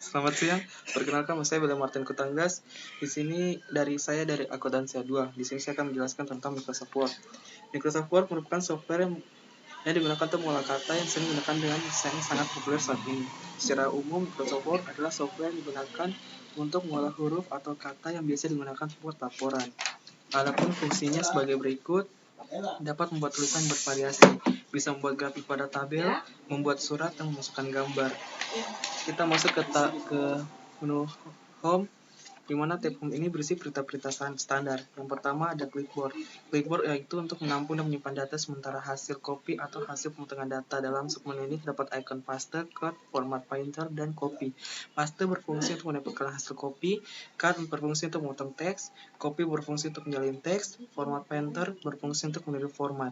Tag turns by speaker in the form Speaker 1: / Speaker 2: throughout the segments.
Speaker 1: Selamat siang, perkenalkan saya William Martin Kutanggas. Di sini saya dari Akuntansi 2. Di sini saya akan menjelaskan tentang Microsoft Word. Microsoft Word merupakan software yang digunakan untuk mengolah kata yang sering digunakan dengan yang sangat populer saat ini. Secara umum, Microsoft Word adalah software yang digunakan untuk mengolah huruf atau kata yang biasa digunakan buat laporan. Adapun fungsinya sebagai berikut: dapat membuat tulisan bervariasi, bisa membuat grafik pada tabel, membuat surat, dan memasukkan gambar. Kita masuk ke menu home, di mana tab home ini berisi perintah-perintah standar. Yang pertama ada clipboard. Clipboard yaitu untuk menampung dan menyimpan data sementara hasil copy atau hasil pemotongan data. Dalam submenu ini terdapat icon paste, cut, format painter, dan copy. Paste berfungsi untuk mendapatkan hasil copy, cut berfungsi untuk memotong teks, copy berfungsi untuk menyalin teks, format painter berfungsi untuk meniru format.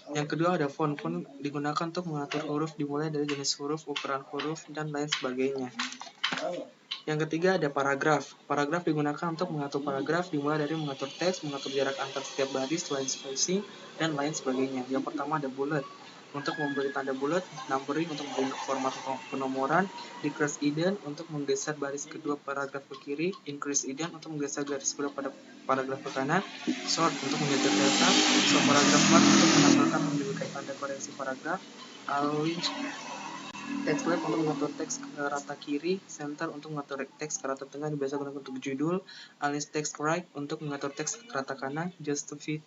Speaker 1: Yang kedua ada font. Font digunakan untuk mengatur huruf dimulai dari jenis huruf, ukuran huruf, dan lain sebagainya. Yang ketiga ada paragraf. Paragraf digunakan untuk mengatur paragraf dimulai dari mengatur teks, mengatur jarak antar setiap baris, line spacing, dan lain sebagainya. Yang pertama ada bullet. Untuk memberi tanda bullet, numbering untuk memberi format penomoran, decrease indent untuk menggeser baris kedua paragraf ke kiri, increase indent untuk menggeser garis kedua pada paragraf ke kanan, sort untuk menyetir data, so paragraph mark untuk menambahkan memberikan tanda koreksi paragraf, align text left untuk mengatur teks ke rata kiri, center untuk mengatur teks ke rata tengah, biasa gunakan untuk judul, align text right untuk mengatur teks ke rata kanan, justify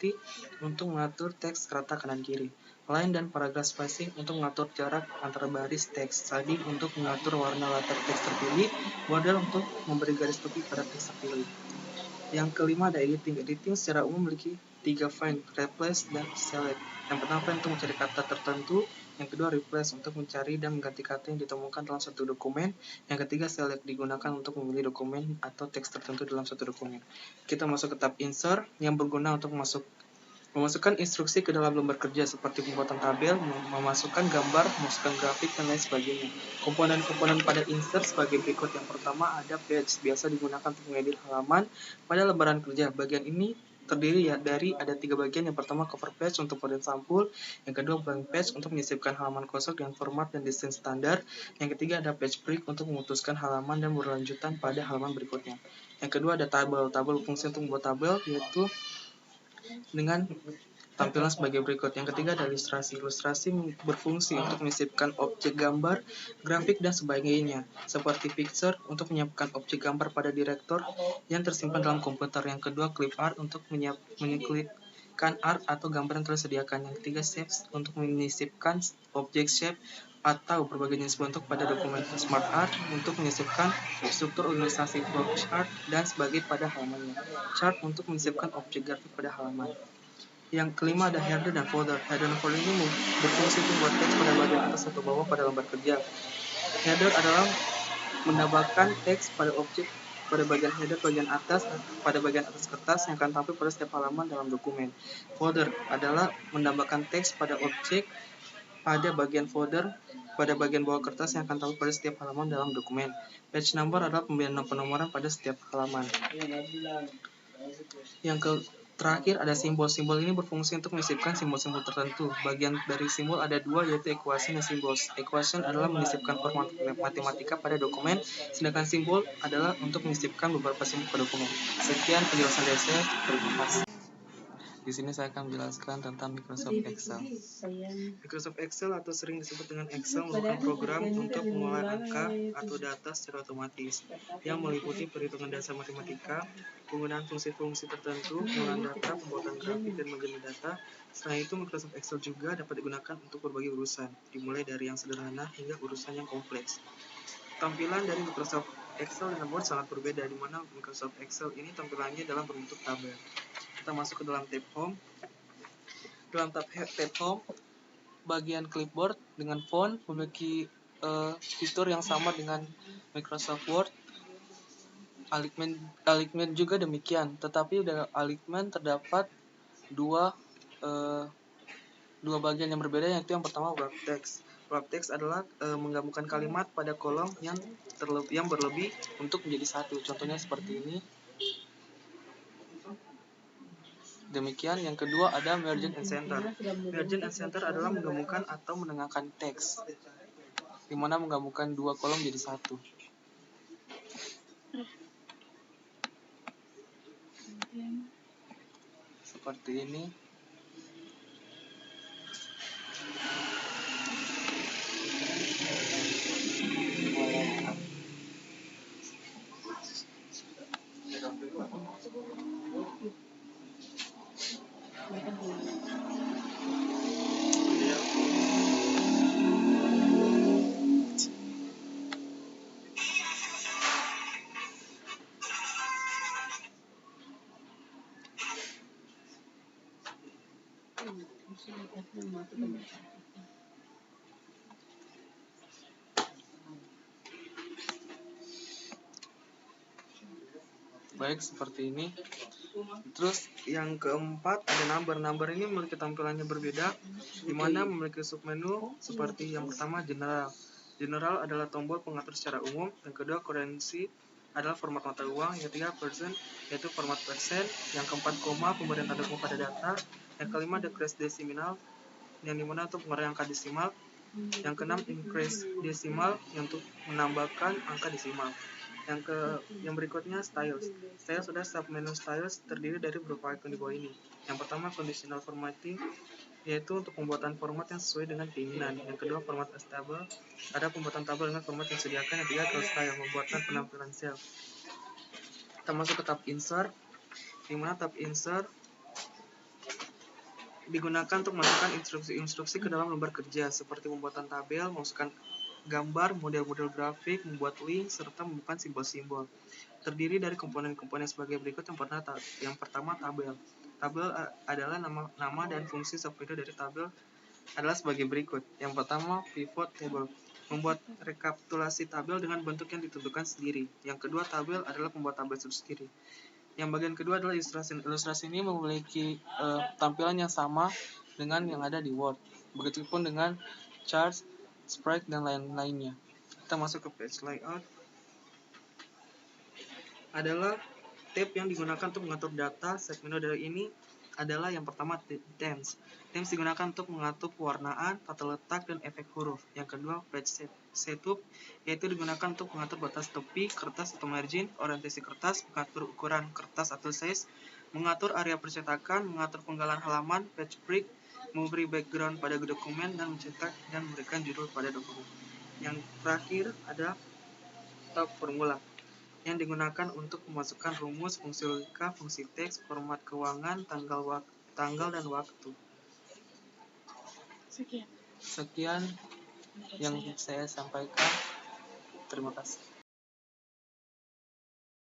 Speaker 1: untuk mengatur teks ke rata kanan kiri, line dan paragraph spacing untuk mengatur jarak antara baris teks, shading untuk mengatur warna latar teks terpilih, border untuk memberi garis tepi pada teks terpilih. Yang kelima ada editing. Editing secara umum memiliki 3 find, replace, dan select. Yang pertama find untuk mencari kata tertentu, yang kedua replace untuk mencari dan mengganti kata yang ditemukan dalam satu dokumen, yang ketiga select digunakan untuk memilih dokumen atau teks tertentu dalam satu dokumen. Kita masuk ke tab insert yang berguna untuk memasukkan instruksi ke dalam lembar kerja seperti pembuatan tabel, memasukkan gambar, memasukkan grafik, dan lain sebagainya. Komponen-komponen pada insert sebagai berikut. Yang pertama ada page, biasa digunakan untuk mengedit halaman pada lembaran kerja. Bagian ini terdiri dari ada 3 bagian. Yang pertama cover page untuk model sampul, yang kedua blank page untuk menyisipkan halaman kosong dengan format dan desain standar, yang ketiga ada page break untuk memutuskan halaman dan berlanjutan pada halaman berikutnya. Yang kedua ada tabel. Tabel berfungsi untuk membuat tabel, yaitu dengan tampilan sebagai berikut. Yang ketiga ada ilustrasi. Ilustrasi berfungsi untuk menyisipkan objek gambar, grafik, dan sebagainya, seperti picture untuk menyiapkan objek gambar pada direktor yang tersimpan dalam komputer. Yang kedua clip art untuk menyelipkan art atau gambar yang telah disediakan. Yang ketiga shapes untuk menyisipkan objek shape atau berbagai jenis bentuk pada dokumen. Smart art untuk menyisipkan struktur organisasi flowchart dan sebagai pada halamannya. Chart untuk menyisipkan objek grafik pada halaman. Yang kelima ada header dan footer. Header dan footer ini berfungsi untuk membuat teks pada bagian atas atau bawah pada lembar kerja. Header adalah menambahkan teks pada objek pada bagian header bagian atas kertas yang akan tampil pada setiap halaman dalam dokumen. Footer adalah menambahkan teks pada objek pada bagian footer pada bagian bawah kertas yang akan tampil pada setiap halaman dalam dokumen. Page number adalah pemberian penomoran pada setiap halaman. Terakhir ada simbol. Simbol ini berfungsi untuk menyisipkan simbol-simbol tertentu. Bagian dari simbol ada 2, yaitu equation dan simbol. Equation adalah menyisipkan format matematika pada dokumen, sedangkan simbol adalah untuk menyisipkan beberapa simbol pada dokumen. Sekian penjelasan dari saya. Terima kasih. Di sini saya akan menjelaskan tentang Microsoft Excel. Microsoft Excel atau sering disebut dengan Excel merupakan program untuk mengolah angka atau data secara otomatis yang meliputi perhitungan dasar matematika, penggunaan fungsi-fungsi tertentu, pengolahan data, pembuatan grafik, dan manajemen data. Selain itu, Microsoft Excel juga dapat digunakan untuk berbagai urusan, dimulai dari yang sederhana hingga urusan yang kompleks. Tampilan dari Microsoft Excel dengan Word sangat berbeda, di mana Microsoft Excel ini tampilannya dalam bentuk tabel. Kita masuk ke dalam tab Home. Dalam tab Home, bagian clipboard dengan font memiliki fitur yang sama dengan Microsoft Word. Alignment juga demikian, tetapi dalam alignment terdapat dua bagian yang berbeda, yaitu yang pertama wrap text. Wrap text adalah menggabungkan kalimat pada kolom yang berlebih untuk menjadi satu. Contohnya seperti ini. Demikian. Yang kedua ada merge and center. Merge and center adalah menggabungkan atau menengahkan teks, di mana menggabungkan dua kolom jadi satu. seperti ini. Baik, seperti ini. Terus yang keempat ada number. Number ini memiliki tampilannya berbeda, di mana memiliki submenu seperti yang pertama general. General adalah tombol pengatur secara umum. Yang kedua currency adalah format mata uang. Yang ketiga percent yaitu format persen. Yang keempat koma, pemberian tanda koma pada data. Yang kelima decrease decimal, yang dimana untuk mengurangi angka desimal. Yang keenam increase decimal, yang untuk menambahkan angka desimal. Yang berikutnya styles. Styles adalah submenu styles terdiri dari beberapa icon di bawah ini. Yang pertama conditional formatting, yaitu untuk pembuatan format yang sesuai dengan keinginan. Yang kedua format as table, ada pembuatan tabel dengan format yang disediakan. Yang ketiga cell style, membuatkan penampilan sel. Kita masuk ke tab insert, di mana tab insert digunakan untuk memasukkan instruksi-instruksi ke dalam lembar kerja, seperti pembuatan tabel, memasukkan gambar, model-model grafik, membuat link, serta membuka simbol-simbol. Terdiri dari komponen-komponen sebagai berikut. Yang pertama tabel. Tabel adalah nama dan fungsi submenu dari tabel adalah sebagai berikut. Yang pertama pivot table, membuat rekapitulasi tabel dengan bentuk yang ditentukan sendiri. Yang kedua tabel adalah membuat tabel itu sendiri. Yang bagian kedua adalah ilustrasi. Ilustrasi ini memiliki tampilan yang sama dengan yang ada di Word. Begitupun dengan charts, sprite, dan lain-lainnya. Kita masuk ke page layout. Adalah tab yang digunakan untuk mengatur data. Segmen dari ini adalah yang pertama themes. Themes digunakan untuk mengatur pewarnaan, tata letak, dan efek huruf. Yang kedua page setup, yaitu digunakan untuk mengatur batas tepi, kertas atau margin, orientasi kertas, mengatur ukuran kertas atau size, mengatur area percetakan, mengatur penggalan halaman, page break, memberi background pada dokumen, dan mencetak dan memberikan judul pada dokumen. Yang terakhir ada tab formula, yang digunakan untuk memasukkan rumus, fungsi logika, fungsi teks, format keuangan, tanggal dan waktu. Sekian yang saya sampaikan. Terima kasih.